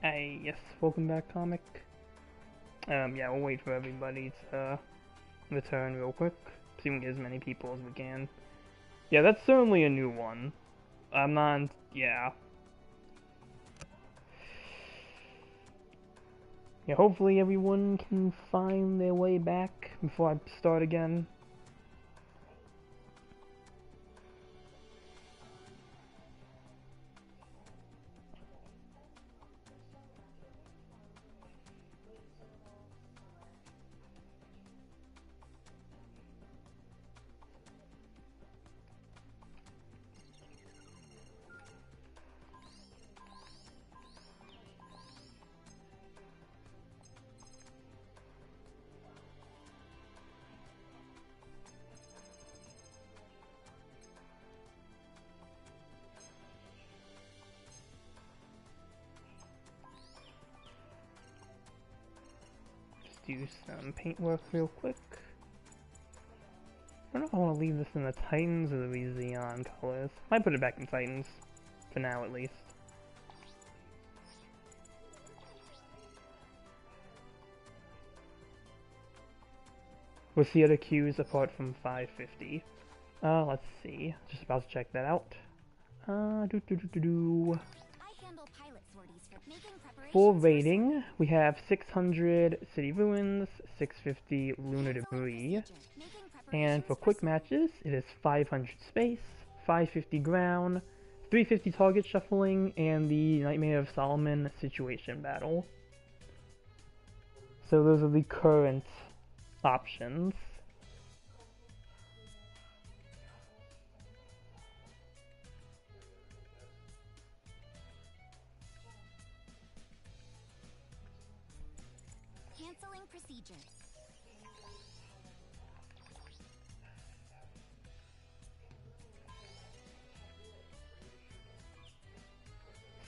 Hey, yes, welcome back, comic. Yeah, we'll wait for everybody to return real quick. See if we can get as many people as we can. Yeah, that's certainly a new one. I'm not, yeah. Yeah, hopefully everyone can find their way back before I start again. Do some paintwork real quick. I don't know if I want to leave this in the Titans or the Xeon colors. Might put it back in Titans, for now at least. What's the other cues apart from 550? Let's see. Just about to check that out. For rating, we have 600 City Ruins, 650 Lunar Debris, and for quick matches, it is 500 Space, 550 Ground, 350 Target Shuffling, and the Nightmare of Solomon Situation Battle. So those are the current options. Canceling procedures.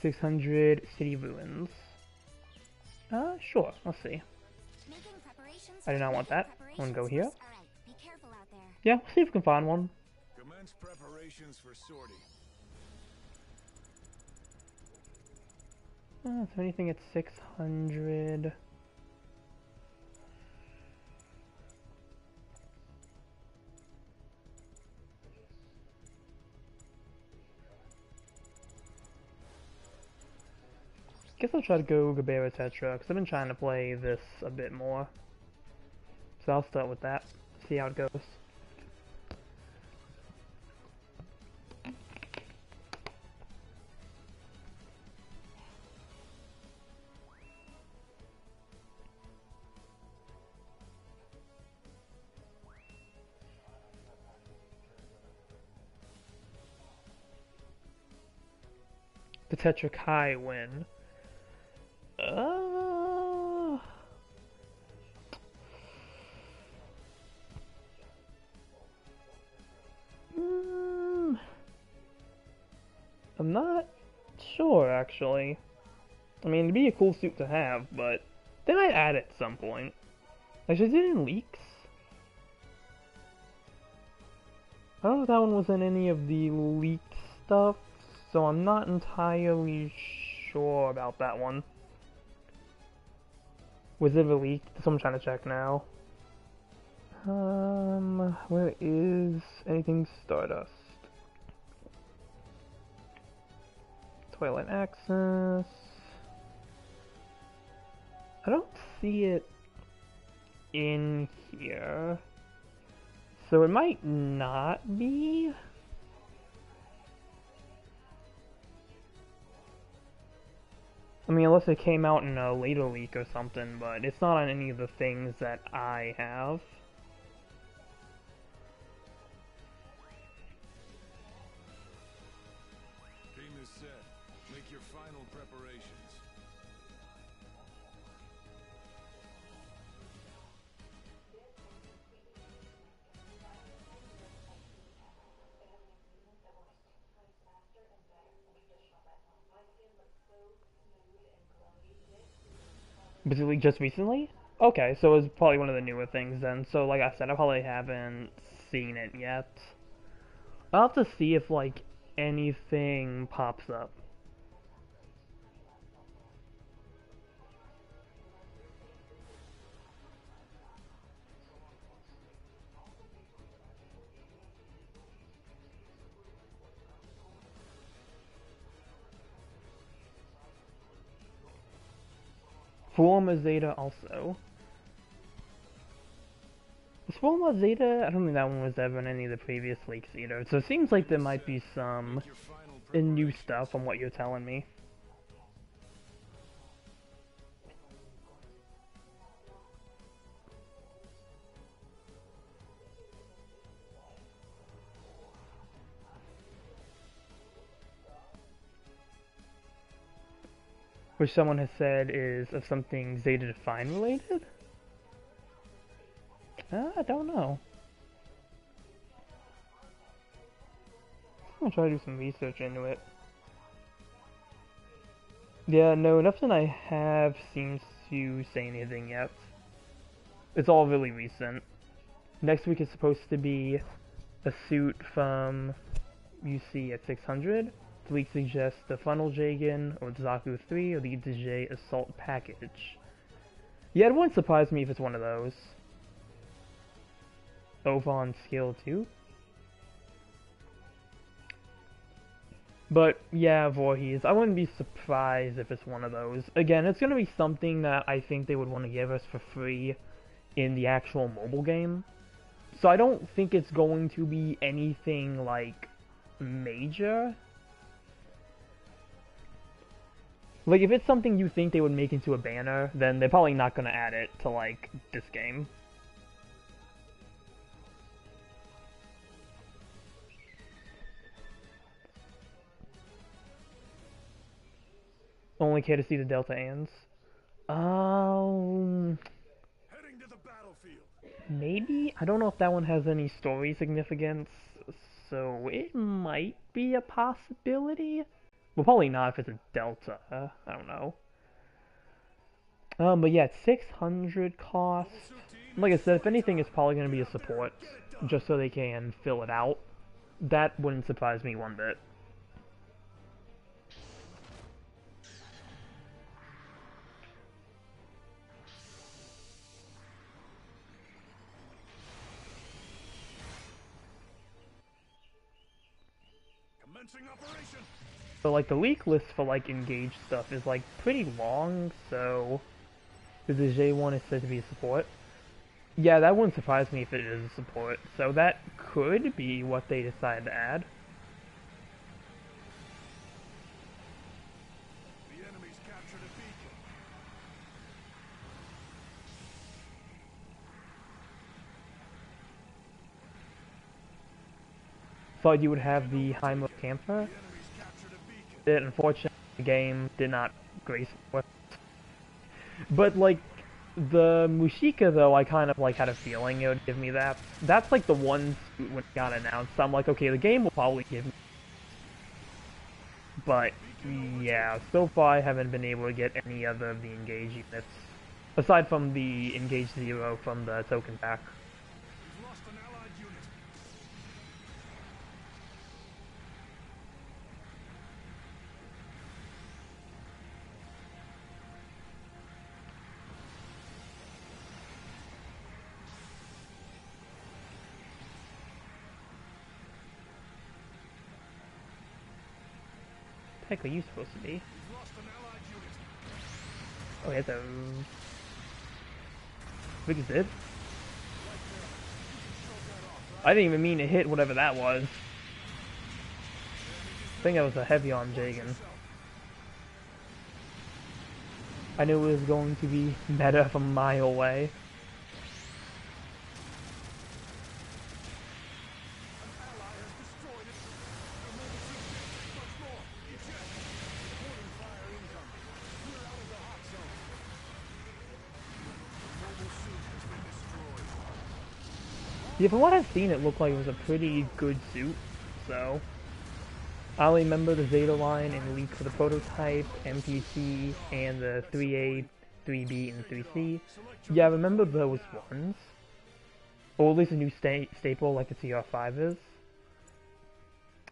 $600 City Ruins. Sure, let's see. I do not want that. I want to go here. Right, be careful out there. Yeah, we'll see if we can find one. Commence preparations for sortie. Is there anything at 600? Guess I'll try to go GBO2 Tetra, because I've been trying to play this a bit more. So I'll start with that, see how it goes. The Tetra Kai win. I'm not sure, actually. I mean, it'd be a cool suit to have, but they might add it at some point. Like, is it in leaks? I don't know if that one was in any of the leaked stuff, so I'm not entirely sure about that one. Was it leaked? That's what I'm trying to check now. Where is anything Stardust? Twilight Access. I don't see it in here. So it might not be. I mean, unless it came out in a later leak or something, but it's not on any of the things that I have. Team is set. Make your final preparations. Was it leaked just recently? Okay, so it was probably one of the newer things then. So like I said, I probably haven't seen it yet. I'll have to see if like anything pops up. Forma Zeta also. Was Forma Zeta? I don't think that one was ever in any of the previous leaks either. So it seems like there might be some new stuff from what you're telling me. Which someone has said is of something Zeta Define related? I don't know. I'm gonna try to do some research into it. Yeah, no, nothing I have seems to say anything yet. It's all really recent. Next week is supposed to be a suit from UC at 600. The leak suggests the Funnel Jagan, or Zaku 3, or the J Assault Package. Yeah, it wouldn't surprise me if it's one of those. Over on Skill 2. But yeah, Voorhees, I wouldn't be surprised if it's one of those. Again, it's going to be something that I think they would want to give us for free in the actual mobile game. So I don't think it's going to be anything, like, major. Like, if it's something you think they would make into a banner, then they're probably not going to add it to, like, this game. Only care to see the Delta Ans. Heading to the battlefield. Maybe? I don't know if that one has any story significance, so it might be a possibility. Well, probably not if it's a Delta. I don't know. But yeah, it's 600 cost. Like I said, if anything, it's probably going to be a support, just so they can fill it out. That wouldn't surprise me one bit. Operation. So like the leak list for like engaged stuff is like pretty long, so the J1 is said to be a support. Yeah, that wouldn't surprise me if it is a support, so that could be what they decide to add. The enemy's captured a beacon. Thought you would have the Heimo Camper. It unfortunately the game did not grace with. But like the Mushika though, I kind of like had a feeling it would give me that. That's like the one suit when it got announced. I'm like, okay, the game will probably give me. But yeah, so far I haven't been able to get any other of the engaged units aside from the engaged 0 from the token pack. We've lost an allied unit. What the heck are you supposed to be? We've lost an allied unit. Oh, yeah, the... We just did? I didn't even mean to hit whatever that was. I think that was a heavy on Jagan. I knew it was going to be meta from a mile away. Yeah, from what I've seen, it looked like it was a pretty good suit, so... I only remember the Zeta line and leak for the prototype, MPC, and the 3A, 3B, and 3C. Yeah, I remember those ones. Or at least a new staple like the TR5 is.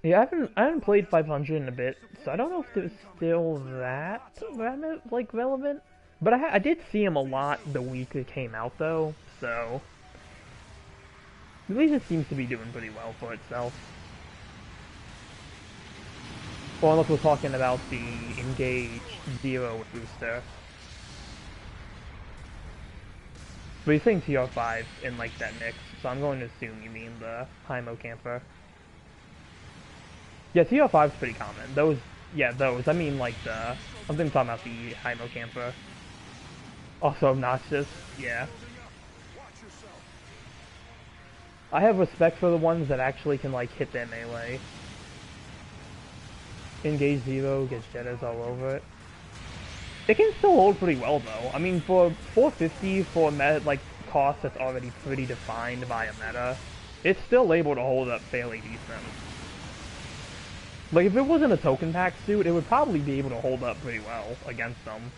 Yeah, I haven't played 500 in a bit, so I don't know if it's still that relevant. But I did see him a lot the week it came out though, so... At least it seems to be doing pretty well for itself. Or unless we're talking about the Engage 0 booster. But he's saying TR5 in like that mix, so I'm going to assume you mean the Hymo camper. Yeah, TR5's pretty common. Those, yeah, those. I mean like the, I'm talking about the Hymo camper. Also obnoxious, yeah. I have respect for the ones that actually can like hit their melee. Engage 0, gets Jettas all over it. It can still hold pretty well though. I mean, for 450 for meta, like cost that's already pretty defined by a meta, it's still able to hold up fairly decent. Like if it wasn't a token pack suit, it would probably be able to hold up pretty well against them.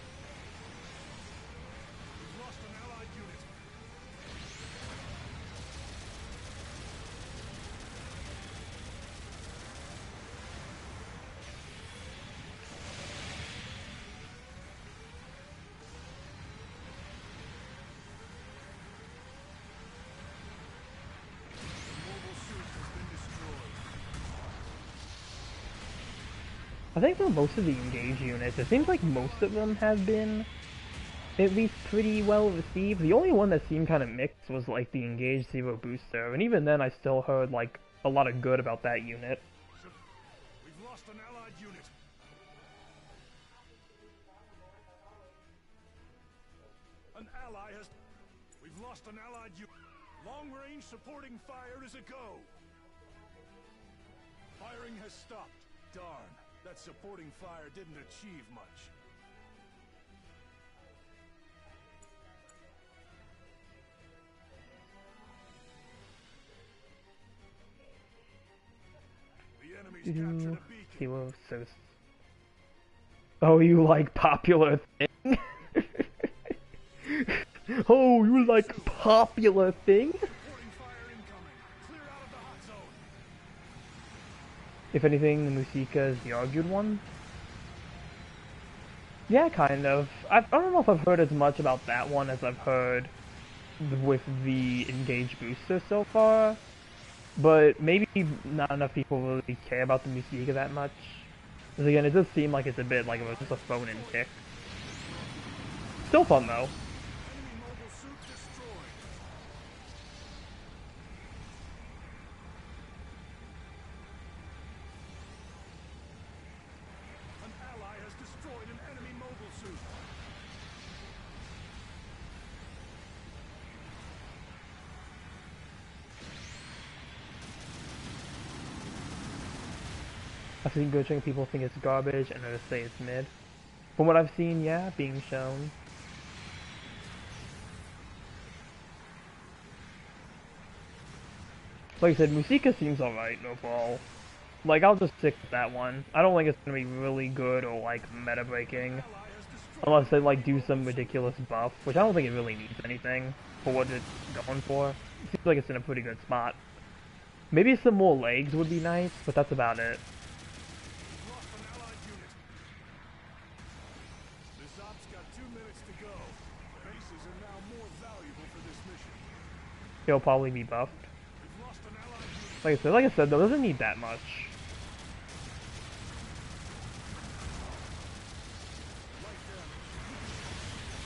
I think for most of the engage units, it seems like most of them have been at least pretty well received. The only one that seemed kind of mixed was like the engage 0 booster, and even then I still heard like a lot of good about that unit. We've lost an allied unit. An ally has... We've lost an allied unit. Long-range supporting fire is a go. Firing has stopped. Darn. That supporting fire didn't achieve much. The enemy's captured a beacon. He was so... Oh, you like popular thing? Oh, you like popular thing? Supporting fire incoming. Clear out of the hot zone. If anything, the Musika is the argued one. Yeah, kind of. I don't know if I've heard as much about that one as I've heard with the Engage booster so far. But maybe not enough people really care about the Musika that much. Because again, it does seem like it's a bit like it was just a phone-in pick. Still fun though. Enemy mobile suit destroyed. An ally has destroyed an enemy mobile suit. I've seen glitching, people think it's garbage and others say it's mid. From what I've seen, yeah, being shown. Like I said, Musika seems alright overall. Like, I'll just stick with that one. I don't think it's gonna be really good or, like, meta-breaking. Unless they, like, do some ridiculous buff, which I don't think it really needs anything for what it's going for. It seems like it's in a pretty good spot. Maybe some more legs would be nice, but that's about it. Lost an allied unit. This op's got 2 minutes to go. Bases are now more valuable for this mission. He'll probably be buffed. We've lost an allied unit. Like I said, though, it doesn't need that much. Light damage.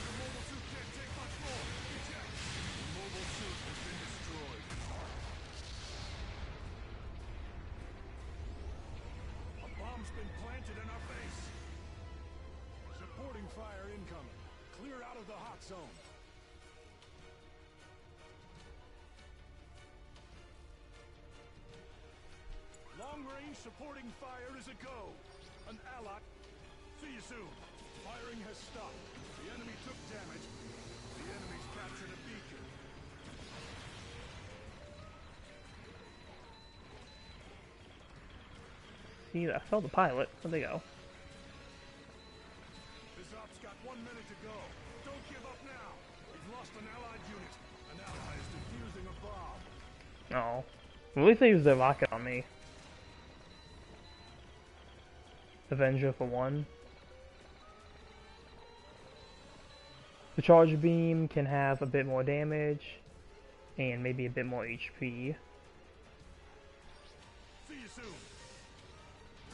The mobile suit can't take much more. Eject. The mobile suit has been destroyed. A bomb's been planted in our base. Supporting fire incoming. Clear out of the hot zone. Long-range supporting fire is a go. An ally. See you soon. Firing has stopped. The enemy took damage. The enemy's captured a beacon. See, I saw the pilot. Where'd they go? This op's got 1 minute to go. Don't give up now. We've lost an allied unit. An ally is defusing a bomb. Oh. At least they used their rocket on me. Avenger for 1. The charge beam can have a bit more damage and maybe a bit more HP. See you soon.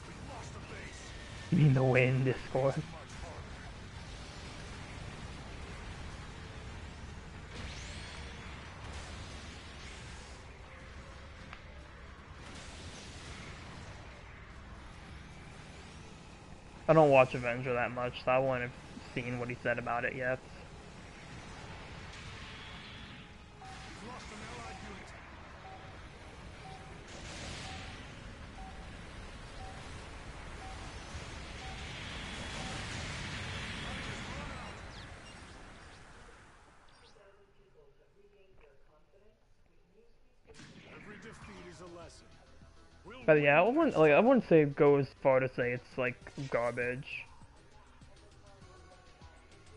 We've lost the base. You mean the wind, Discord? Much I don't watch Avenger that much, so I wouldn't have seen what he said about it yet. We've lost an allied unit. Every defeat is a lesson. We'll But yeah, win I wouldn't say go as far to say it's like garbage.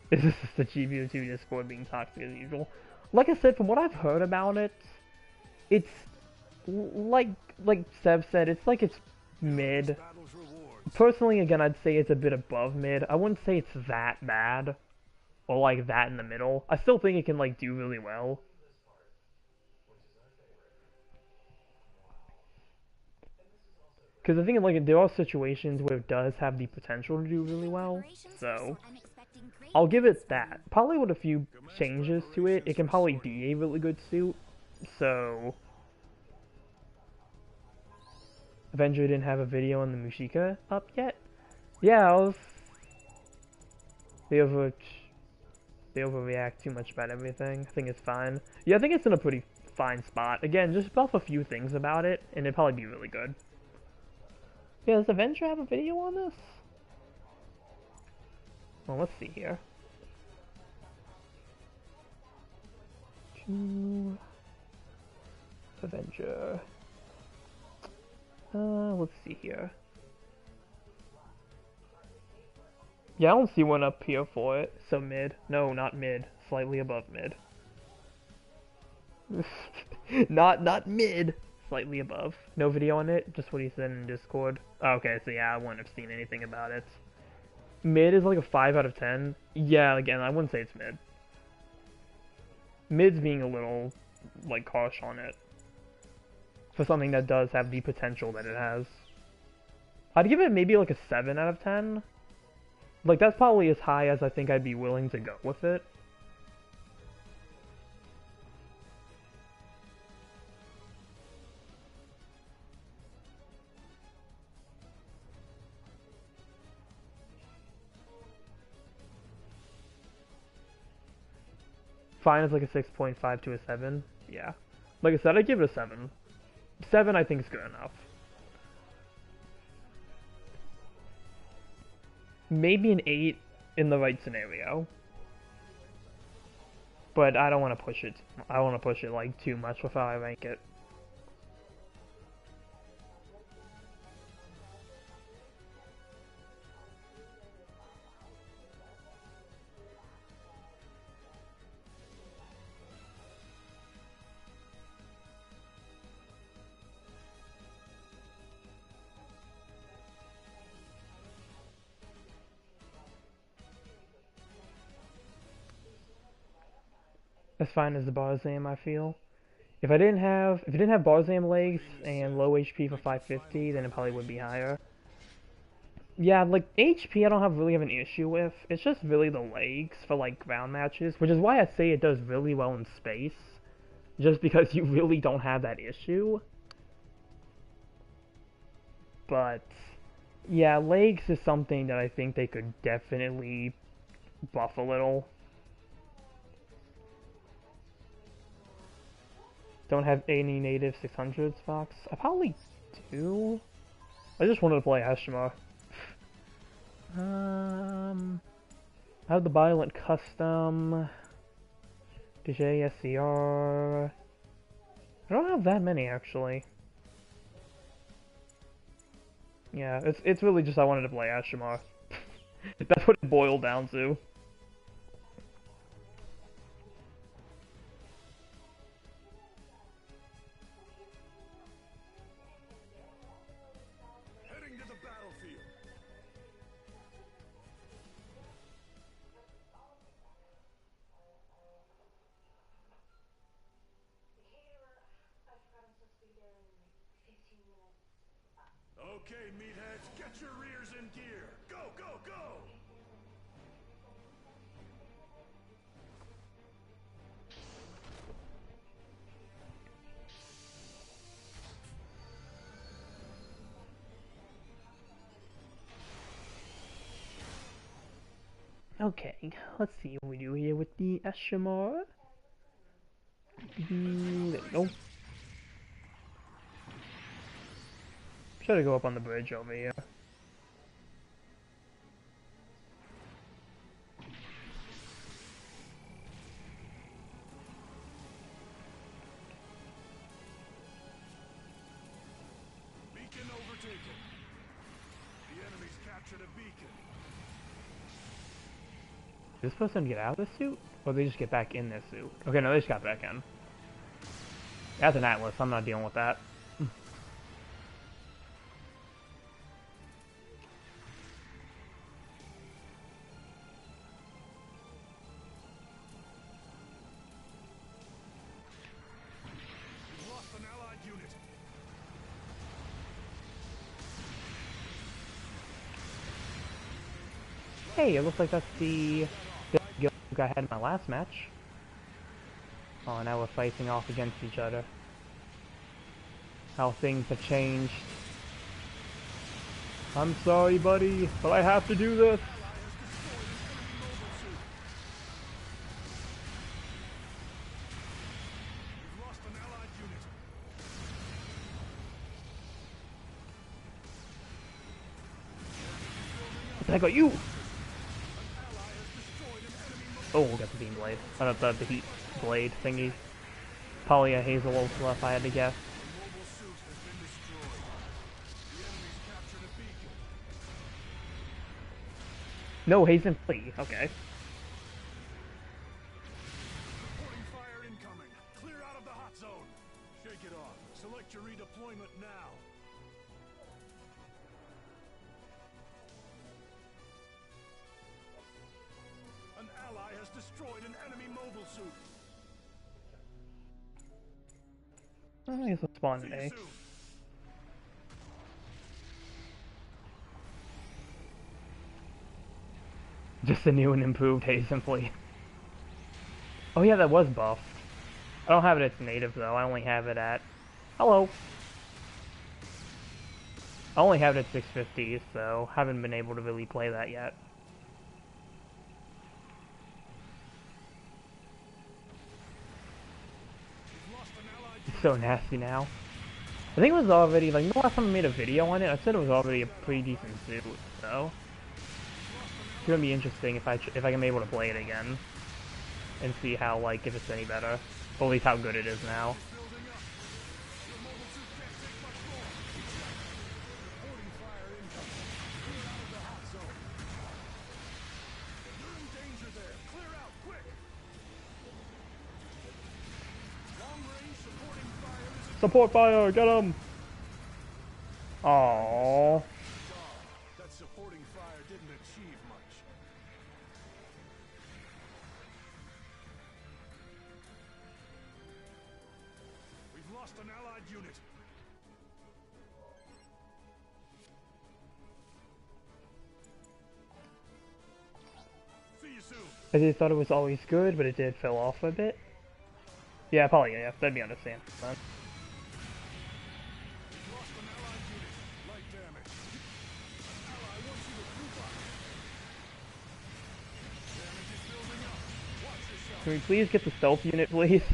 This is just the GBO2 Discord being toxic as usual. Like I said, from what I've heard about it, it's like Sev said, it's mid. battle's rewards. Personally, again, I'd say it's a bit above mid. I wouldn't say it's that bad, or like that in the middle. I still think it can like do really well. Because I think like there are situations where it does have the potential to do really well, so I'll give it that. Probably with a few changes to it, it can probably be a really good suit. So Avenger didn't have a video on the Mushika up yet. Yeah, they overreact too much about everything. I think it's fine. Yeah, I think it's in a pretty fine spot. Again, just buff a few things about it, and it'd probably be really good. Yeah, does Avenger have a video on this? Well, let's see here. Avenger. Let's see here. Yeah, I don't see one up here for it. So mid. No, not mid. Slightly above mid. not mid. Slightly above. No video on it. Just what he said in Discord. Oh, okay, so yeah, I wouldn't have seen anything about it. Mid is like a 5 out of 10. Yeah, again, I wouldn't say it's mid. Mid's being a little, like, harsh on it. For something that does have the potential that it has. I'd give it maybe like a 7 out of 10. Like, that's probably as high as I think I'd be willing to go with it. Fine is like a 6.5 to a 7. Yeah. Like I said, I'd give it a 7. 7 I think is good enough. Maybe an 8 in the right scenario. But I don't want to push it. I don't want to push it like too much before I rank it. As fine as the Barzam, I feel. If it didn't have Barzam legs and low HP for 550, then it probably would be higher. Yeah, like HP I don't really have an issue with. It's just really the legs for like ground matches, which is why I say it does really well in space. Just because you really don't have that issue. But yeah, legs is something that I think they could definitely buff a little. Don't have any native 600s, Fox. I probably do. I just wanted to play Ashima. I have the Violent Custom. DJ SCR. I don't have that many actually. Yeah, it's really just I wanted to play Ashima. That's what it boiled down to. Heading to the battlefield. Okay, meatheads, get your rears in gear. Go, go, go! Okay, let's see what we do here with the Eshimar. There we go. Try to go up on the bridge over here. Beacon overtaken. The enemy's captured a beacon. Is this person get out of the suit? Or they just get back in their suit? Okay, no, they just got back in. That's an Atlas, I'm not dealing with that. We've lost an allied unit. Hey, it looks like that's the guild I had in my last match. Oh, now we're fighting off against each other. How things have changed. I'm sorry, buddy, but I have to do this. We've lost an allied unit. I got you! An ally has destroyed an enemy Oh, we got the beam blade. I got the heat blade thingy. Probably a Hazel Ultra if I had to guess. mobile suit has been destroyed. The enemy's captured a beacon. No, Hazen Flea. Okay. Reporting fire incoming. Clear out of the hot zone. Shake it off. Select your redeployment now. An ally has destroyed an enemy mobile suit. I guess I'll spawn See you today. soon. Just a new and improved Hazen Flea. Oh yeah, that was buffed. I don't have it at native though, I only have it at... Hello! I only have it at 650, so haven't been able to really play that yet. We've lost an allied It's unit. so nasty now. I think it was already, like, the last time I made a video on it, I said it was already a pretty decent suit, so... It's gonna be interesting if I can be able to play it again. And see how, like, if it's any better. Or at least how good it is now. Building up. Your mobile suit can't take much more. Reporting fire incoming. Clear out of the hot zone. You're in danger there. Clear out, quick. Long range supporting fire is a Support fire! Get him! Aww. dog. That supporting fire didn't achieve much. We've lost an allied unit. See you soon. I just thought it was always good, but it did fell off a bit. Yeah, probably, yeah, that'd be understandable. We've lost an allied unit. Light damage. An ally wants you to group up. Damage is building up. Watch yourself. Can we please get the stealth unit, please? Enemy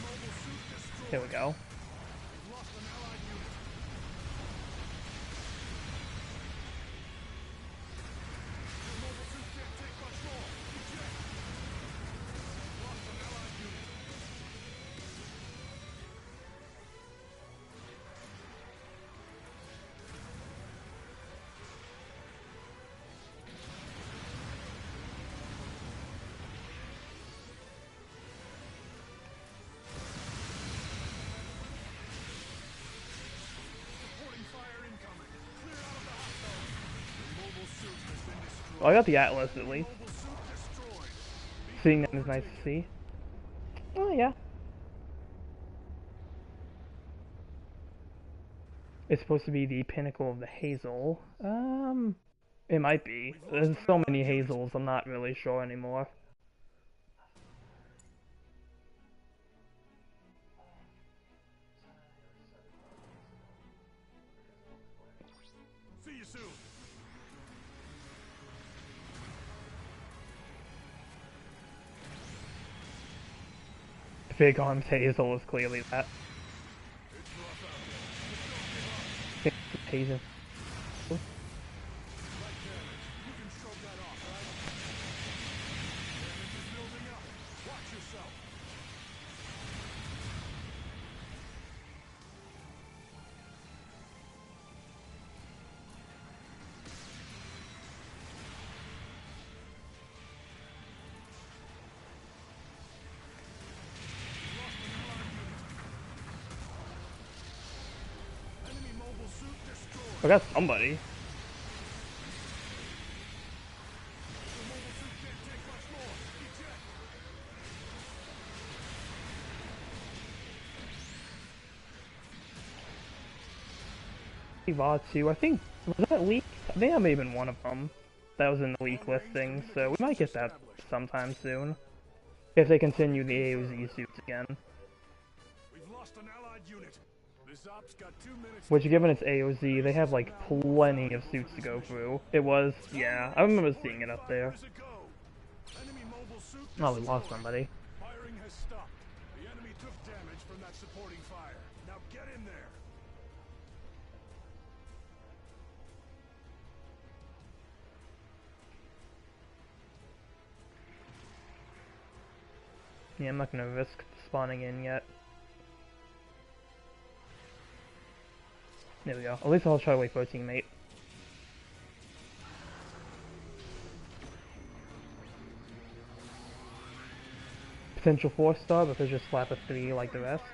mobile suit destroyed. There we go. We've lost an allied unit. Your mobile suit can't take much more. Eject. We've lost an allied unit. Supporting fire incoming. Clear out of the hot zone. Your mobile suit has been destroyed. Well, I got the Atlas at least. Mobile suit destroyed. Seeing them is nice to see. Oh, yeah. It's supposed to be the pinnacle of the Hazel. It might be. There's so many Hazels, I'm not really sure anymore. See you soon. Big Arms Hazel is clearly that. Hazel. I got somebody. GBO2, I think, was that leaked? I think that may have been one of them. That was in the leak listing, so we might get that sometime soon. If they continue the AOZ suits again. We've lost an allied unit. This op's got 2 minutes. Which, given it's AOZ, they have like plenty of suits to go through. It was, yeah, I remember seeing it up there. Oh, we lost somebody. Firing has stopped. The enemy took damage from that supporting fire. Now get in there. Yeah, I'm not gonna risk spawning in yet. There we go. At least I'll try to wait for a teammate. Potential 4-star, but they just slap a 3 like the rest.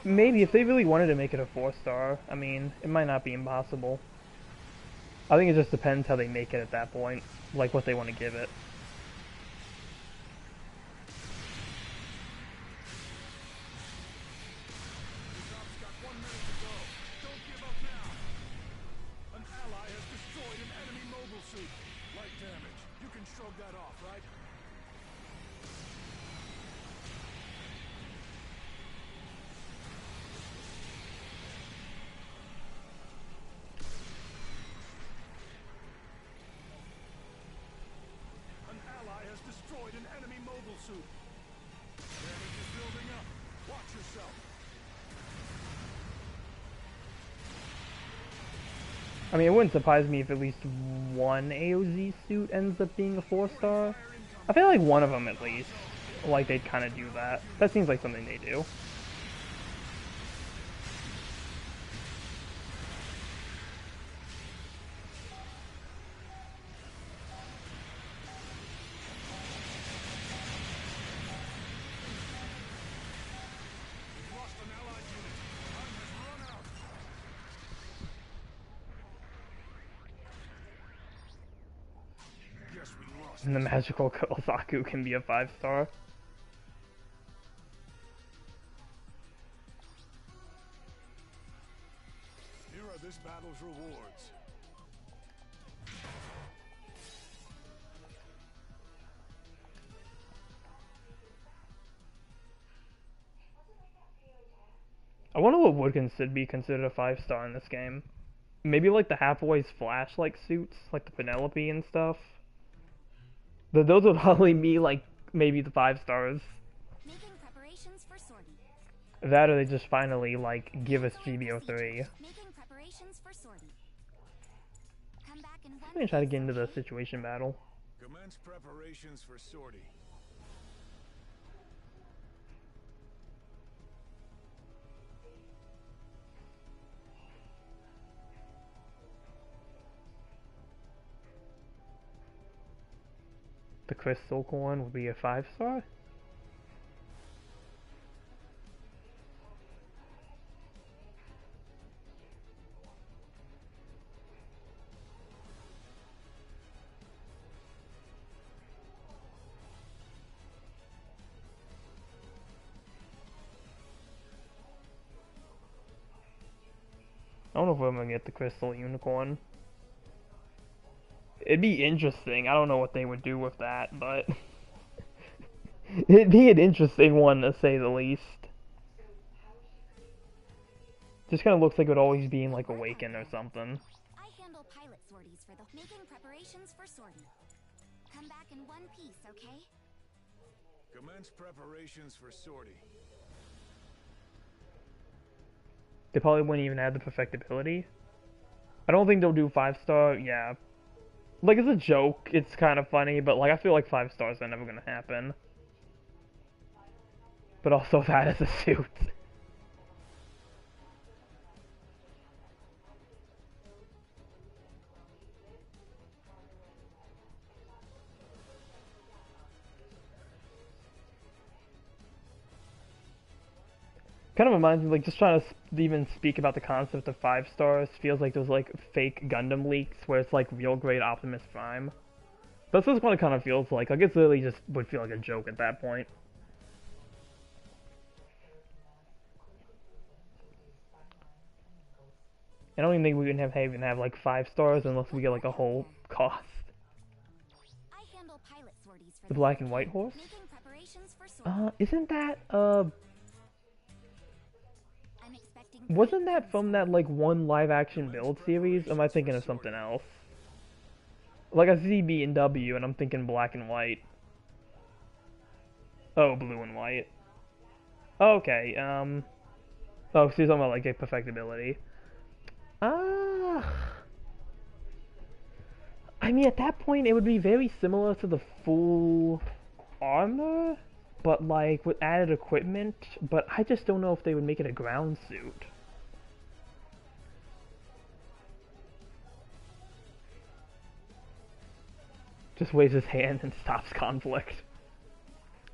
Maybe if they really wanted to make it a 4-star. I mean, it might not be impossible. I think it just depends how they make it at that point, like what they want to give it. I mean, it wouldn't surprise me if at least one AOZ suit ends up being a 4-star. I feel like one of them at least. Like, they'd kind of do that. That seems like something they do. And the magical Kozaku can be a 5-star. Here are this battle's rewards. I wonder what would be considered a 5-star in this game. Maybe like the Hathaway's flash-like suits, like the Penelope and stuff. Those would probably be like maybe the 5-stars. Making preparations for sortie. That or they just finally like give us GBO3. Making preparations for sortie. Come back in I'm gonna try to get into the situation battle. Commence preparations for sortie. The crystal coin would be a 5-star? I don't know if I'm gonna get the crystal unicorn. It'd be interesting. I don't know what they would do with that, but it'd be an interesting one to say the least. Just kind of looks like it would always be in like Awaken or something. I handle pilot sorties for the making preparations for sortie. Come back in one piece, okay? Commence preparations for sortie. They probably wouldn't even add the perfectibility. I don't think they'll do 5-star, yeah. Like, it's a joke, it's kind of funny, but like, I feel like 5 stars are never gonna happen. But also that is a suit. Kind of reminds me, like, just trying to even speak about the concept of 5 stars feels like those, like, fake Gundam leaks where it's, like, real great Optimus Prime. That's just what it kind of feels like. Like, it's literally just would feel like a joke at that point. I don't even think we can even have like 5 stars unless we get, like, a whole cost. I handle pilot sorties for The black and white horse? making preparations for sortie. Isn't that, I'm expecting wasn't that from that, like, one live-action build series? Or am I thinking of something else? Like, I see B and W, and I'm thinking black and white. Oh, blue and white. Okay, oh, so you're talking about, like, a perfectibility. I mean, at that point, it would be very similar to the full armor, but, like, with added equipment, but I just don't know if they would make it a ground suit. Just waves his hand and stops conflict.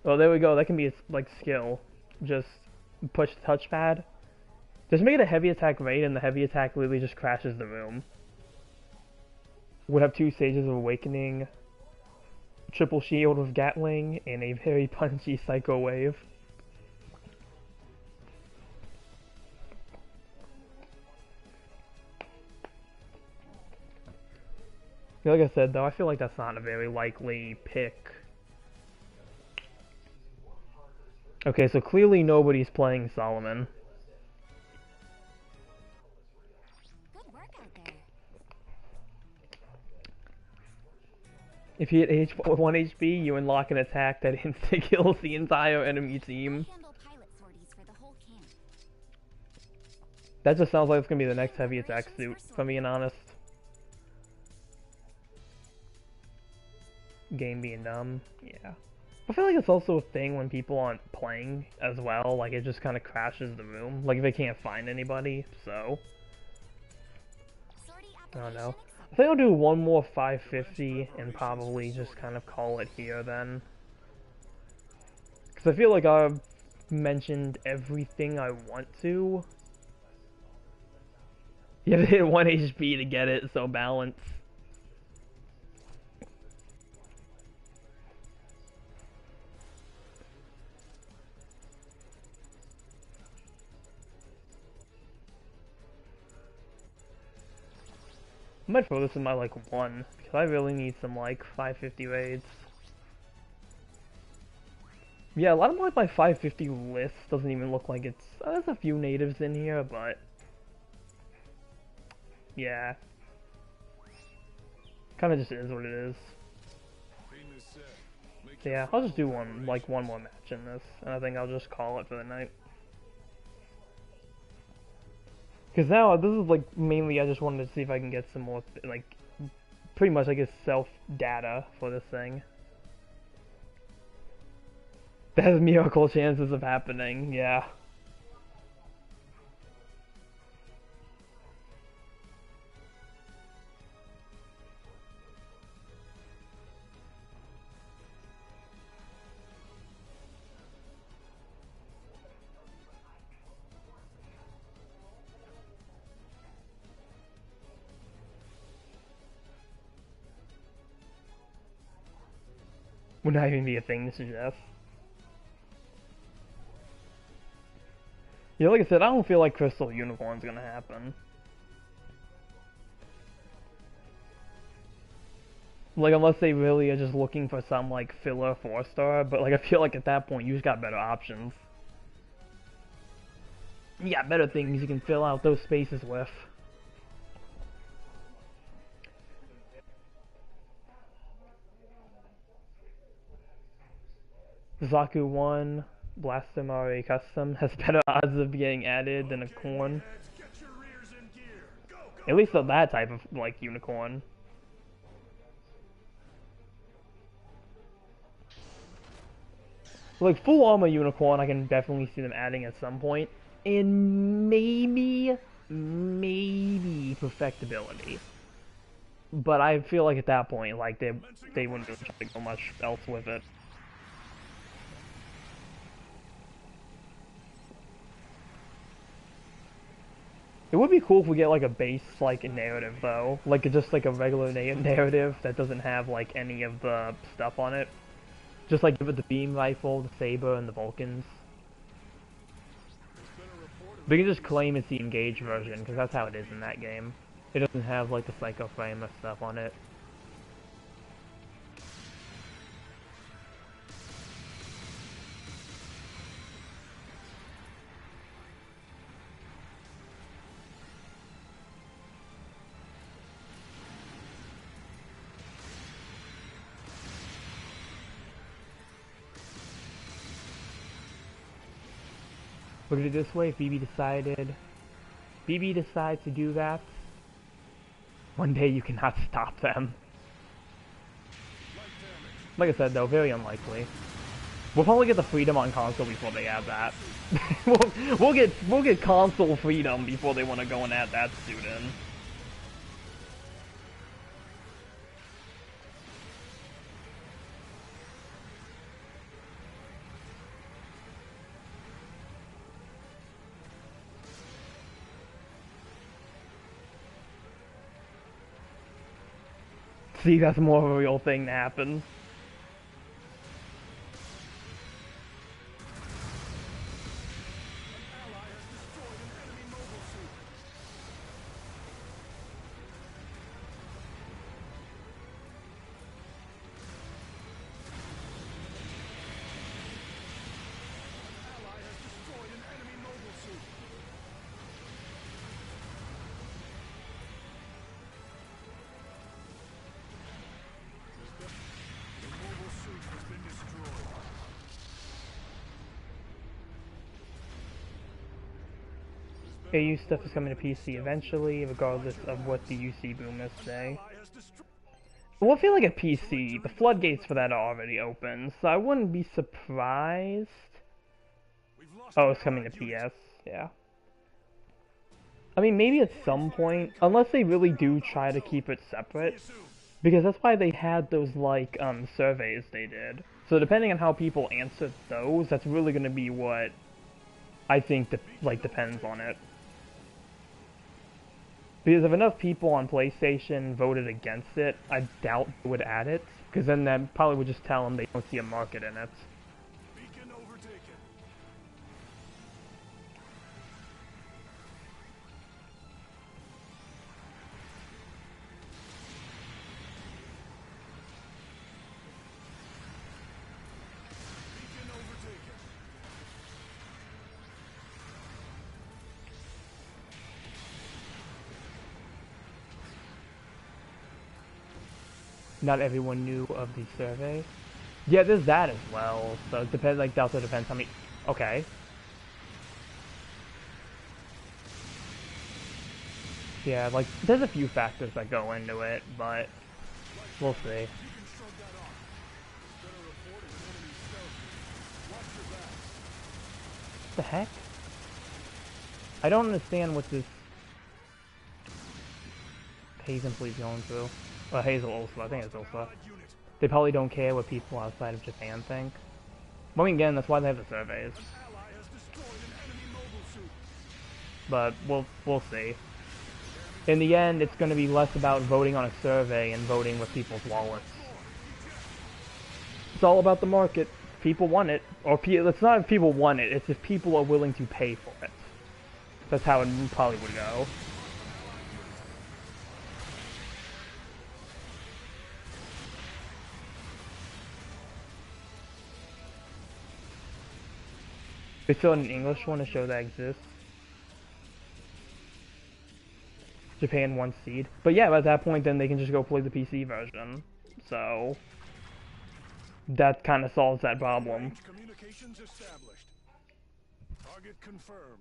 Oh, there we go. That can be, like, skill. Just push the touchpad. Just make it a heavy attack raid, and the heavy attack literally just crashes the room. Would have 2 stages of awakening, triple shield with Gatling, and a very punchy Psycho Wave. Like I said, though, I feel like that's not a very likely pick. Okay, so clearly nobody's playing Solomon. good work out there. If you hit 1 HP, you unlock an attack that insta-kills the entire enemy team. I handle pilot sorties for the whole camp. That just sounds like it's gonna be the next heavy attack suit, if I'm being honest. Game being dumb, yeah. I feel like it's also a thing when people aren't playing as well, like it just kind of crashes the room. Like if they can't find anybody, so. Sortie I don't know. application I think I'll do one more 550 and probably just kind of call it here then. Because I feel like I've mentioned everything I want to. You have to hit 1 HP to get it, so balance. I might throw this in my, like, 1, because I really need some, like, 550 raids. Yeah, a lot of my 550 list doesn't even look like it's... there's a few natives in here, but... yeah. Kinda just is what it is. So yeah, I'll just do one more match in this, and I think I'll just call it for the night. Because now, this is, like, mainly I just wanted to see if I can get some more, like, pretty much, I guess, self-data for this thing. That has miracle chances of happening, yeah. Would not even be a thing to suggest. Yeah, like I said, I don't feel like Crystal Unicorn's gonna happen. Like, unless they really are just looking for some, like, filler 4-star, but, like, I feel like at that point, you just got better options. You got better things you can fill out those spaces with. Zaku 1, Blastomare Custom has better odds of getting added than a corn. Get your rears in gear. Go, go. At least of that type of, like, unicorn. Like, full armor unicorn, I can definitely see them adding at some point. And maybe perfectibility. But I feel like at that point, like, they wouldn't really go much else with it. It would be cool if we get like a base like narrative though, like just like a regular narrative that doesn't have like any of the stuff on it. Just like give it the beam rifle, the saber, and the Vulcans. We can just claim it's the engaged version because that's how it is in that game. It doesn't have like the psycho frame or stuff on it. We're gonna do it this way if BB decides to do that. One day you cannot stop them. Like I said though, very unlikely. We'll probably get the freedom on console before they add that. we'll get console freedom before they want to go and add that student. See, that's more of a real thing to happen. AU stuff is coming to PC eventually, regardless of what the UC boomers say. Well, I feel like at PC, the floodgates for that are already open, so I wouldn't be surprised. Oh, it's coming to PS, yeah. I mean, maybe at some point, unless they really do try to keep it separate, because that's why they had those, like, surveys they did. So depending on how people answer those, that's really going to be what I think, depends on it. Because if enough people on PlayStation voted against it, I doubt they would add it, because then that probably would just tell them they don't see a market in it. Beacon overtaken. Beacon overtaken. Not everyone knew of the survey. Yeah, there's that as well. So it depends. Like, that also depends how many. Okay. Yeah, like there's a few factors that go into it, but we'll see. You can shrug that off. Better report an enemy stealthy. Watch your back. What the heck? I don't understand what this Hazen fleet's going through. Well, Hazel also, I think it's also. They probably don't care what people outside of Japan think. But I mean, again, that's why they have the surveys. Ally has destroyed an enemy mobile suit. But we'll see. In the end, it's going to be less about voting on a survey and voting with people's wallets. It's all about the market. People want it, or it's not if people want it. It's if people are willing to pay for it. That's how it probably would go. They still had an English one to show that exists. Japan 1 seed. But yeah, at that point then they can just go play the PC version. So that kind of solves that problem. Communications established. Target confirmed.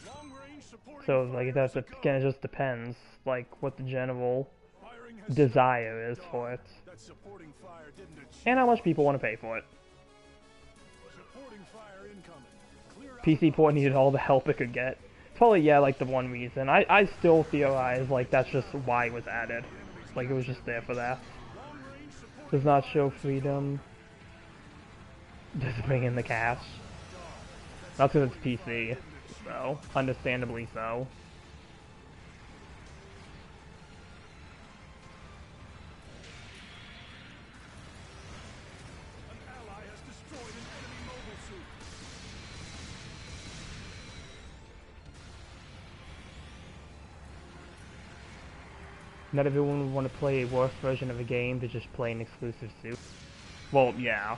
Long range supporting So like fire that's is a go. again, it just depends like what the general Firing has desire is stopped. for it, That supporting fire didn't achieve and how much much. people want to pay for it. Supporting fire incoming. Clear out PC the Port needed all the help it could get. It's probably, yeah, like the one reason. I still theorize like that's just why it was added. Like it was just there for that. long range supporting Does not fire show is a go. freedom. Does bring in the cash. That's because it's PC, so understandably so. An ally has destroyed an enemy mobile suit. Not everyone would want to play a worse version of a game to just play an exclusive suit. Well, yeah.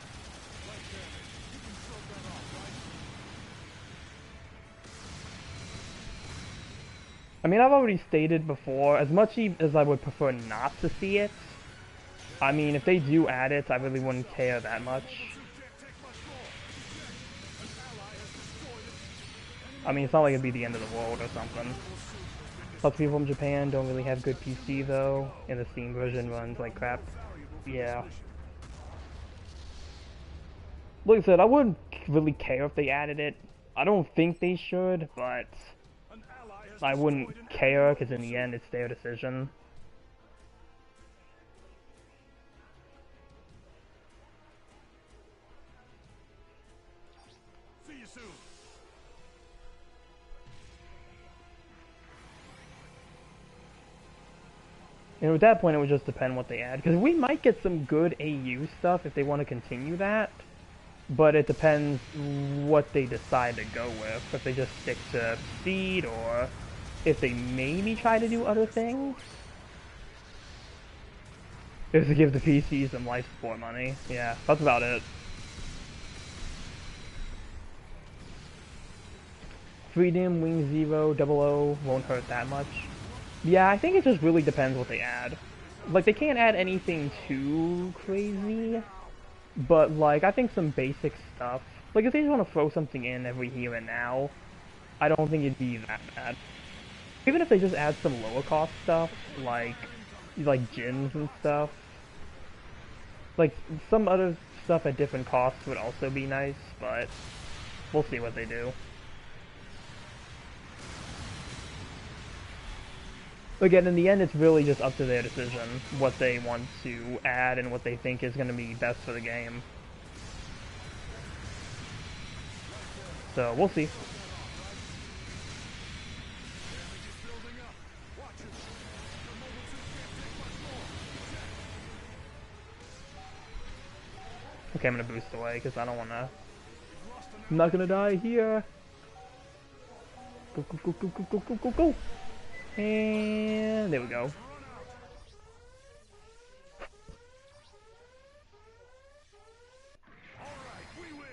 I mean, I've already stated before, as much as I would prefer not to see it, I mean, if they do add it, I really wouldn't care that much. I mean, it's not like it'd be the end of the world or something. Lots of people from Japan don't really have good PC though, and the Steam version runs like crap. Yeah. Like I said, I wouldn't really care if they added it. I don't think they should, but An ally has I destroyed wouldn't an care, enemy because in mobile the end, it's their decision. suit. See you soon. And at that point, it would just depend what they add. Because we might get some good AU stuff if they want to continue that. But it depends what they decide to go with. If they just stick to Seed, or if they maybe try to do other things. Is to give the PC some life support money. Yeah, that's about it. Freedom, Wing Zero, Double O won't hurt that much. Yeah, I think it just really depends what they add. Like, they can't add anything too crazy, but, like, I think some basic stuff. Like, if they just want to throw something in every here and now, I don't think it'd be that bad. Even if they just add some lower cost stuff, like gyms and stuff. Like, some other stuff at different costs would also be nice, but we'll see what they do. Again, in the end, it's really just up to their decision what they want to add and what they think is going to be best for the game. So, we'll see. Okay, I'm going to boost away because I don't want to... I'm not going to die here. Go, go, go, go, go, go, go, go, go. And there we go. Alright, we win.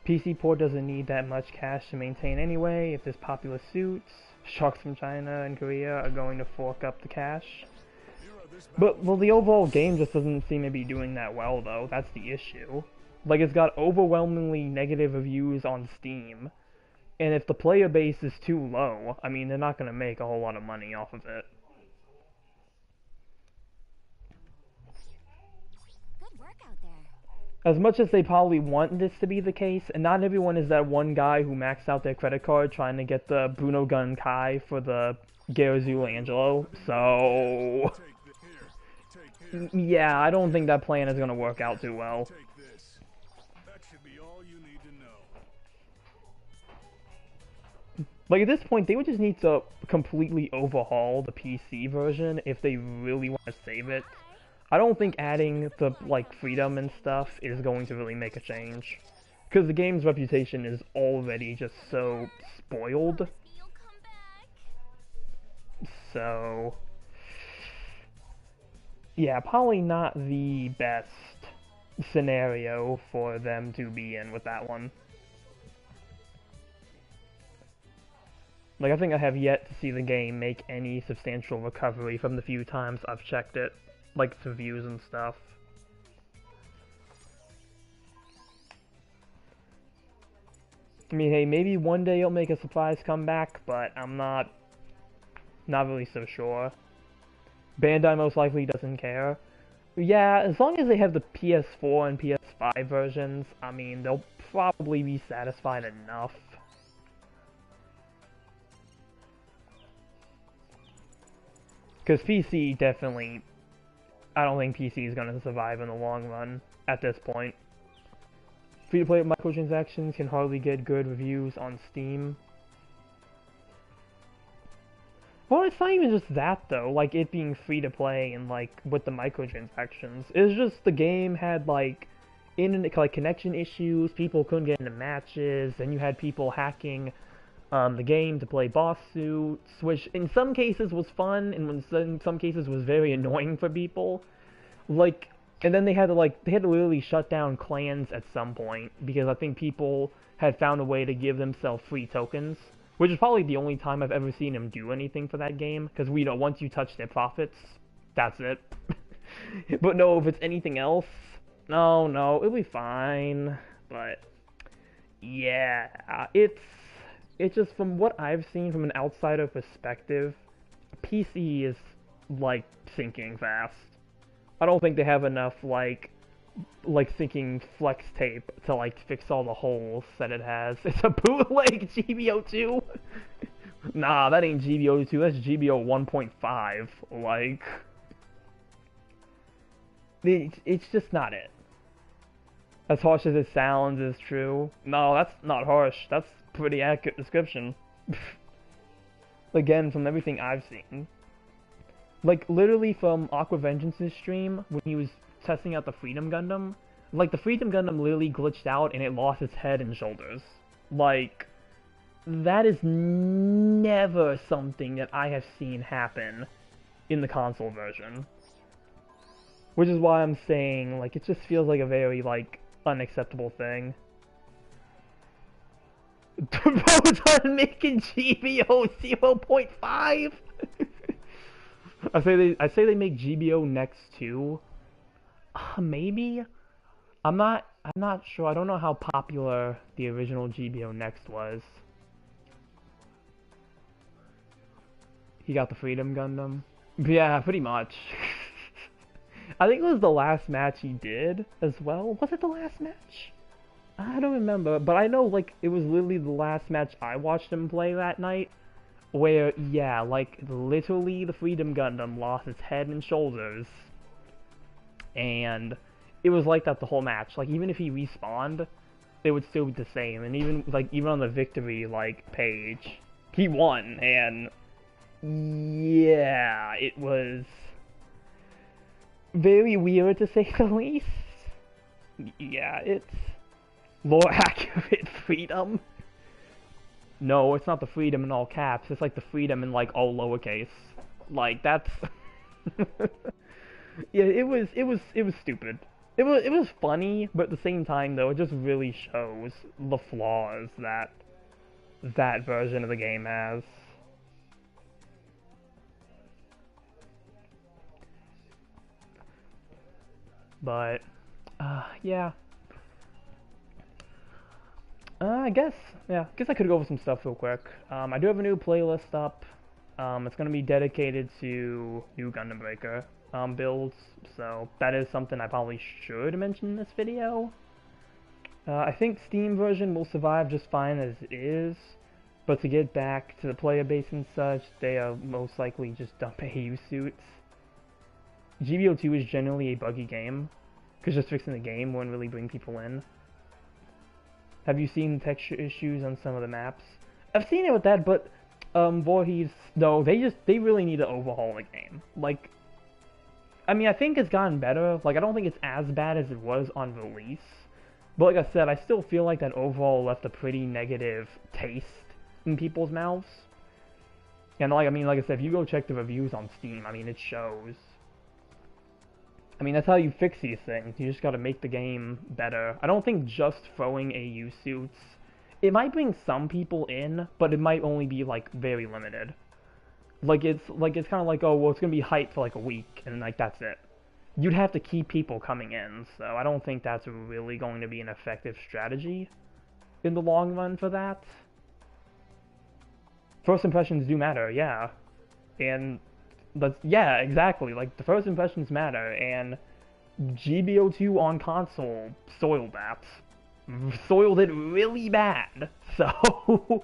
PC Port doesn't need that much cash to maintain anyway. If there's popular suits, sharks from China and Korea are going to fork up the cash. But, well, the overall game just doesn't seem to be doing that well, though. That's the issue. Like, it's got overwhelmingly negative reviews on Steam. And if the player base is too low, I mean, they're not going to make a whole lot of money off of it. Good work out there. As much as they probably want this to be the case, and not everyone is that one guy who maxed out their credit card trying to get the Bruno Gun Kai for the Gerazul Angelo, so... Yeah, I don't think that plan is going to work out too well. Take this. That should be all you need to know. Like, at this point, they would just need to completely overhaul the PC version if they really want to save it. I don't think adding the, like, freedom and stuff is going to really make a change. Because the game's reputation is already just so spoiled. You'll come back. So... yeah, probably not the best scenario for them to be in with that one. Like, I think I have yet to see the game make any substantial recovery from the few times I've checked it, like some views and stuff. I mean, hey, maybe one day it'll make a surprise comeback, but I'm not really so sure. Bandai most likely doesn't care. Yeah, as long as they have the PS4 and PS5 versions, I mean, they'll probably be satisfied enough. Because PC definitely, I don't think PC is going to survive in the long run at this point. Free-to-play microtransactions can hardly get good reviews on Steam. Well, it's not even just that though, like it being free-to-play and like with the microtransactions. It's just the game had like internet like connection issues, people couldn't get into matches, and you had people hacking the game to play boss suits, which in some cases was fun, and in some cases was very annoying for people. Like, and then they had to literally shut down clans at some point because I think people had found a way to give themselves free tokens, which is probably the only time I've ever seen them do anything for that game. Because we know once you touch their profits, that's it. But no, if it's anything else, no, it'll be fine. But yeah, it's just from what I've seen from an outsider perspective, PC is like sinking fast. I don't think they have enough like syncing flex tape to like fix all the holes that it has. It's a bootleg GBO2. Nah, that ain't GBO2. That's GBO 1.5. Like, it's just not it. As harsh as it sounds is true. No, that's not harsh. That's pretty accurate description. Again, from everything I've seen. Like, literally from Aqua Vengeance's stream, when he was testing out the Freedom Gundam, like, the Freedom Gundam literally glitched out and it lost its head and shoulders. Like, that is never something that I have seen happen in the console version. Which is why I'm saying, like, it just feels like a very, like, unacceptable thing. Proton making GBO 0.5? I say they make GBO next too. Maybe. I'm not sure. I don't know how popular the original GBO next was. He got the Freedom Gundam. Yeah, pretty much. I think it was the last match he did as well. Was it the last match? I don't remember, but I know like it was literally the last match I watched him play that night. Where, yeah, like, literally the Freedom Gundam lost its head and shoulders. And it was like that the whole match. Like, even if he respawned, it would still be the same. And even on the victory, like, page, he won. And, yeah, it was very weird to say the least. Yeah, it's more accurate Freedom. No, it's not the Freedom in all caps. It's like the Freedom in like all lowercase. Like that's yeah, it was stupid. It was funny, but at the same time though, it just really shows the flaws that version of the game has. But yeah. I guess I could go over some stuff real quick. I do have a new playlist up. It's going to be dedicated to new Gundam Breaker builds, so that is something I probably should mention in this video. I think Steam version will survive just fine as it is, but to get back to the player base and such, they are most likely just dump AU suits. GBO2 is generally a buggy game, because just fixing the game wouldn't really bring people in. Have you seen texture issues on some of the maps? I've seen it with that, but Voorhees, no, they really need to overhaul the game. Like, I mean, I think it's gotten better. Like, I don't think it's as bad as it was on release. But like I said, I still feel like that overall left a pretty negative taste in people's mouths. And like I said, if you go check the reviews on Steam, I mean, it shows. I mean, that's how you fix these things. You just gotta make the game better. I don't think just throwing AU suits... It might bring some people in, but it might only be, like, very limited. It's kind of like, oh, well, it's gonna be hyped for, like, a week, and, like, that's it. You'd have to keep people coming in, so I don't think that's really going to be an effective strategy in the long run for that. First impressions do matter, yeah. And... yeah, exactly. Like, the first impressions matter, and GBO2 on console soiled that. Soiled it really bad. So,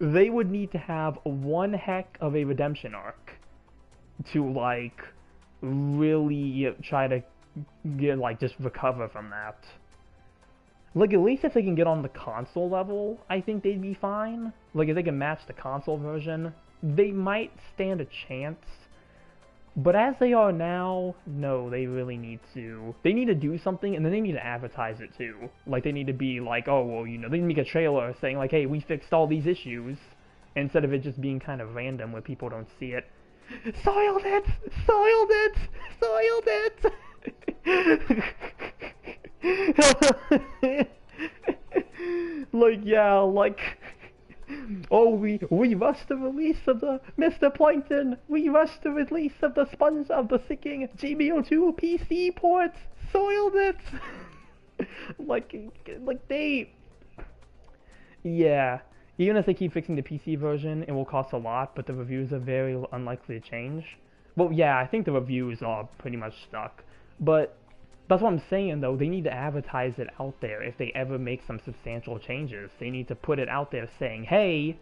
they would need to have one heck of a redemption arc to, like, really try to get, like, just recover from that. Like, at least if they can get on the console level, I think they'd be fine. Like, if they can match the console version, they might stand a chance. But as they are now, no, they really need to... They need to do something, and then they need to advertise it, too. Like, they need to be like, oh, well, you know, they need to make a trailer saying, like, hey, we fixed all these issues. Instead of it just being kind of random where people don't see it. Soiled it! Soiled it! Soiled it! Like, yeah, like... Oh, we rushed the release of the Mr. Plankton! We rushed the release of the Sponge of the Sicking GBO2 PC ports! Soiled it! like they... Yeah. Even if they keep fixing the PC version, it will cost a lot, but the reviews are very unlikely to change. Well, yeah, I think the reviews are pretty much stuck. But that's what I'm saying, though. They need to advertise it out there if they ever make some substantial changes. They need to put it out there saying, hey,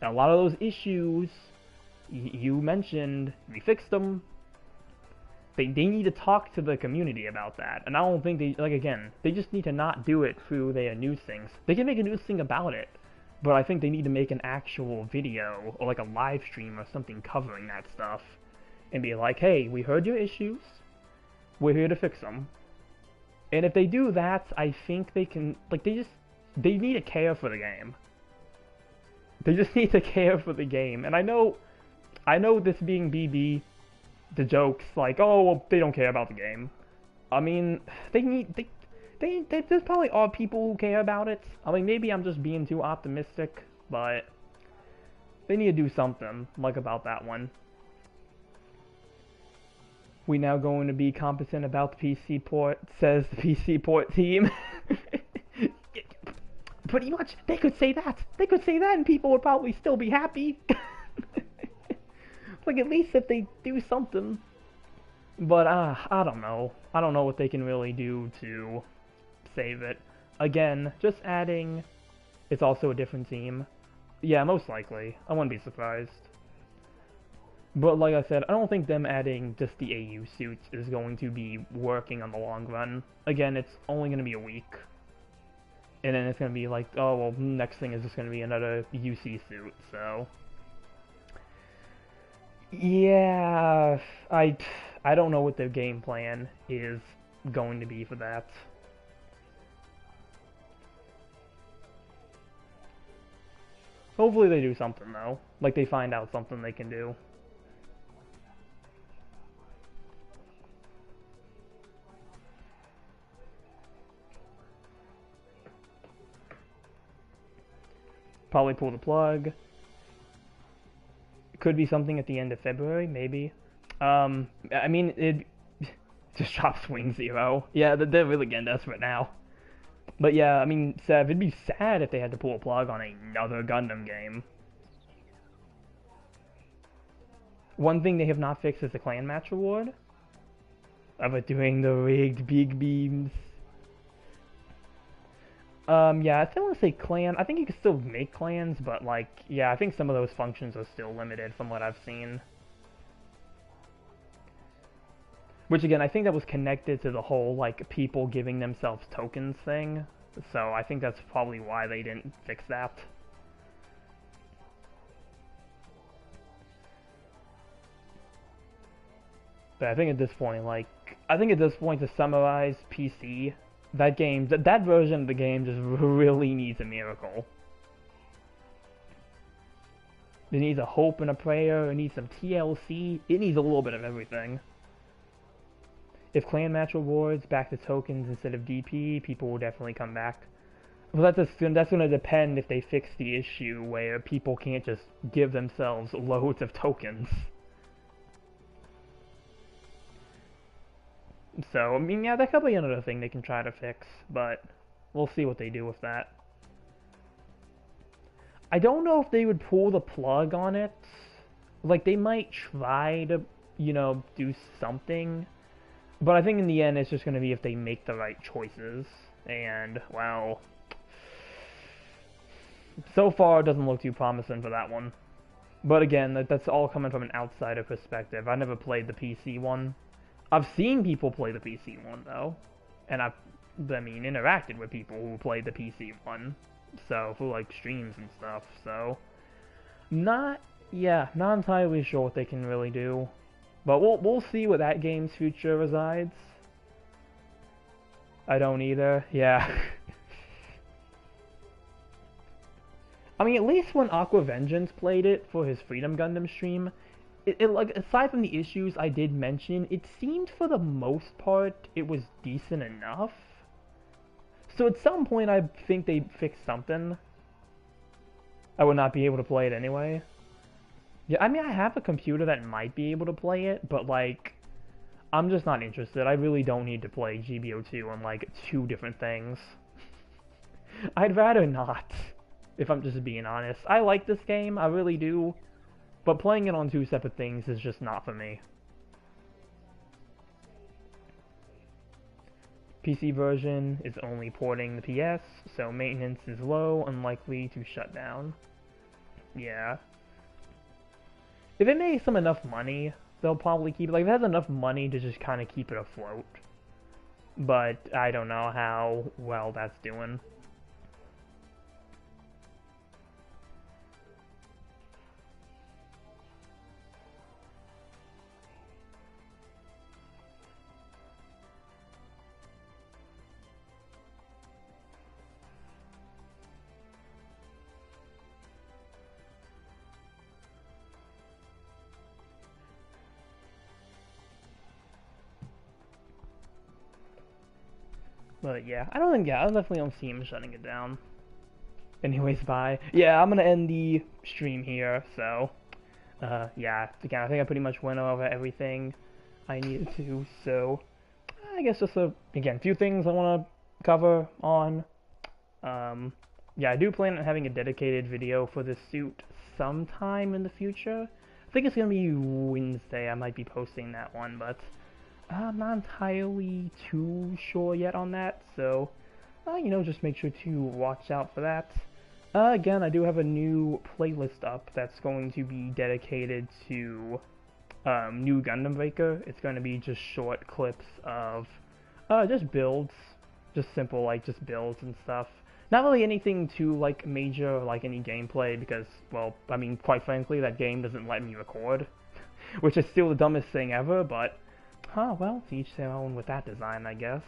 a lot of those issues you mentioned, we fixed them. They need to talk to the community about that. And I don't think they, like, again, they just need to not do it through their news things. They can make a news thing about it. But I think they need to make an actual video, or like a live stream or something covering that stuff. And be like, hey, we heard your issues. We're here to fix them. And if they do that, I think they can, like, they need to care for the game. They just need to care for the game. And I know this being BB, the jokes, like, oh, well, they don't care about the game. I mean, there's probably are people who care about it. I mean, maybe I'm just being too optimistic, but they need to do something, like, about that one. We now going to be competent about the PC port, says the PC port team. Pretty much, they could say that. They could say that and people would probably still be happy. Like, at least if they do something. But, I don't know. I don't know what they can really do to save it. Again, just adding, it's also a different team. Yeah, most likely. I wouldn't be surprised. But like I said, I don't think them adding just the AU suits is going to be working on the long run. Again, it's only going to be a week. And then it's going to be like, oh, well, next thing is just going to be another UC suit, so... Yeah, I don't know what their game plan is going to be for that. Hopefully they do something, though. Like, they find out something they can do. Probably pull the plug. It could be something at the end of February, maybe. I mean, it just drop Swing Zero. Yeah, they're really getting desperate now. But yeah, I mean, Sev, it'd be sad if they had to pull a plug on another Gundam game. One thing they have not fixed is the clan match reward. Of it doing the rigged big beams. Yeah, I still want to say clan. I think you can still make clans, but, like, yeah, I think some of those functions are still limited from what I've seen. Which, again, I think that was connected to the whole, like, people giving themselves tokens thing. So I think that's probably why they didn't fix that. But I think at this point, like, to summarize PC, that game, that version of the game just really needs a miracle. It needs a hope and a prayer, it needs some TLC, it needs a little bit of everything. if clan match rewards back to tokens instead of DP, people will definitely come back. But that's going to depend if they fix the issue where people can't just give themselves loads of tokens. So, I mean, yeah, that could be another thing they can try to fix, but we'll see what they do with that. I don't know if they would pull the plug on it. Like, they might try to, you know, do something. But I think in the end, it's just going to be if they make the right choices. And, well, so far it doesn't look too promising for that one. But again, that's all coming from an outsider perspective. I never played the PC one. I've seen people play the PC one, though. And I mean, interacted with people who played the PC one. So, for, like, streams and stuff. So, not entirely sure what they can really do. But we'll see what that game's future resides. I don't either. Yeah. I mean, at least when Aqua Vengeance played it for his Freedom Gundam stream, it like, aside from the issues I did mention, it seemed for the most part it was decent enough. So at some point I think they'd fix something. I would not be able to play it anyway. Yeah, I mean, I have a computer that might be able to play it, but like, I'm just not interested. I really don't need to play GBO2 on like 2 different things. I'd rather not, if I'm just being honest. I like this game, I really do, but playing it on 2 separate things is just not for me. PC version is only porting the PS, so maintenance is low, unlikely to shut down. Yeah. If it makes them enough money, they'll probably keep it. Like, if it has enough money to just kind of keep it afloat. But I don't know how well that's doing. But yeah, I definitely don't see him shutting it down. Anyways, bye. Yeah, I'm gonna end the stream here, so, yeah, again, I think I pretty much went over everything I needed to, so, I guess just again, few things I want to cover on. Yeah, I do plan on having a dedicated video for this suit sometime in the future. I think it's gonna be Wednesday, I might be posting that one, but I'm not entirely too sure yet on that, so, you know, just make sure to watch out for that. Again, I do have a new playlist up that's going to be dedicated to new Gundam Breaker. It's going to be just short clips of just builds, just simple, like, just builds and stuff. Not really anything too, like, major, like any gameplay, because, well, I mean, quite frankly, that game doesn't let me record, which is still the dumbest thing ever, but well, to each their own with that design, I guess.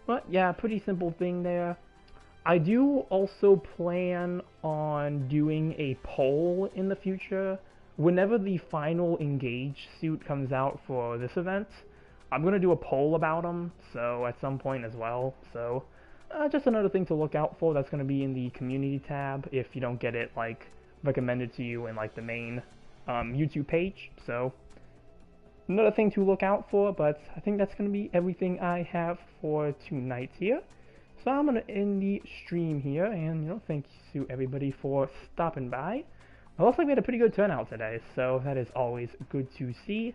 But yeah, pretty simple thing there. I do also plan on doing a poll in the future. Whenever the final Engage suit comes out for this event, I'm going to do a poll about them, so at some point as well. So, just another thing to look out for. That's going to be in the community tab if you don't get it, like, recommended to you in, like, the main YouTube page. So, another thing to look out for, but I think that's going to be everything I have for tonight here. So I'm going to end the stream here, and, you know, thank you to everybody for stopping by. It looks like we had a pretty good turnout today, so that is always good to see.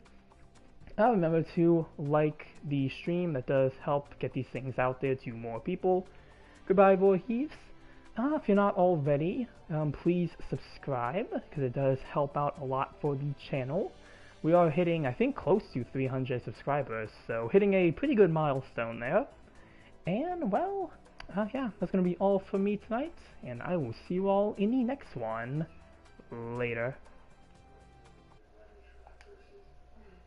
Remember to like the stream, that does help get these things out there to more people. Goodbye, Voorhees. If you're not already, please subscribe, because it does help out a lot for the channel. We are hitting, I think, close to 300 subscribers, so hitting a pretty good milestone there. And, well, yeah, that's going to be all for me tonight, and I will see you all in the next one. Later.